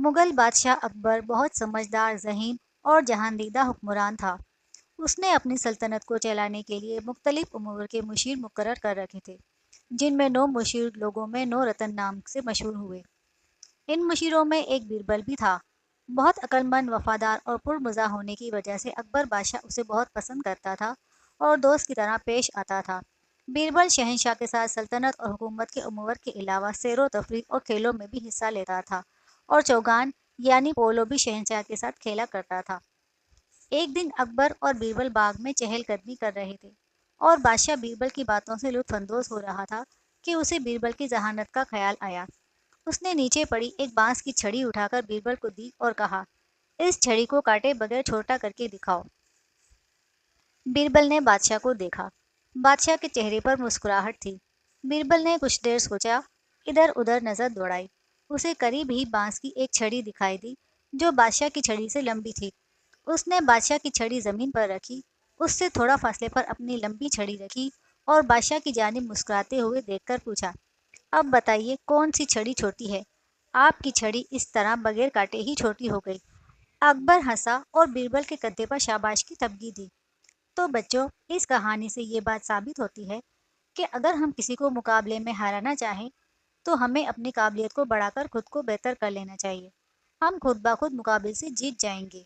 مغل بادشاہ اکبر بہت سمجھدار، ذہین اور جہاندیدہ حکمران تھا۔ اس نے اپنی سلطنت کو چلانے کے لیے مختلف امور کے مشیر مقرر کر رکھے تھے، جن میں 9 مشیر لوگوں میں 9 رتن نام سے مشہور ہوئے۔ ان مشیروں میں ایک بیربل بھی تھا۔ بہت عقل مند، وفادار اور پرمزاح ہونے کی وجہ سے اکبر بادشاہ اسے بہت پسند کرتا تھا اور دوست کی طرح پیش آتا تھا۔ بیربل شہنشاہ کے ساتھ سلطنت اور حکومت کے امور کے علاوہ سیر و تفریح اور کھیلوں میں بھی حصہ لیتا تھا اور چوگان یعنی پولو بھی شہنشاہ کے ساتھ کھیلا کرتا تھا۔ ایک دن اکبر اور بیربل باغ میں چہل قدمی کر رہے تھے اور بادشاہ بیربل کی باتوں سے لطف اندوز ہو رہا تھا کہ اسے بیربل کی ذہانت کا خیال آیا۔ اس نے نیچے پڑی ایک بانس کی چھڑی اٹھا کر بیربل کو دی اور کہا، اس چھڑی کو کاٹے بغیر چھوٹا کر کے دکھاؤ۔ بیربل نے بادشاہ کو دیکھا۔ بادشاہ کے چہرے پر مسکراہٹ تھی۔ بیربل نے کچھ دیر سوچا، ادھر ادھر نظر دوڑائی۔ اسے قریب ہی بانس کی ایک چھڑی دکھائی دی جو بادشاہ کی چھڑی سے لمبی تھی۔ اس نے بادشاہ کی چھڑی زمین پر رکھی، اس سے تھوڑا فاصلے پر اپنی لمبی چھڑی رکھی اور بادشاہ کی جانب مسکراتے ہوئے دیکھ کر پوچھا، اب بتائیے کون سی چھڑی چھوٹی ہے؟ آپ کی چھڑی اس طرح بغیر کاٹے ہی چھوٹی ہو گئی۔ اکبر ہنسا اور بیربل کے کندھے پر شاباش کی تھپکی دی۔ تو بچوں، اس کہانی سے یہ بات ثابت ہوتی ہے کہ اگر ہم کسی کو مقابلے میں ہرانا چاہیں تو ہمیں اپنی قابلیت کو بڑھا کر خود کو بہتر کر لینا چاہیے۔ ہم خود بخود مقابلے سے جیت جائیں گے۔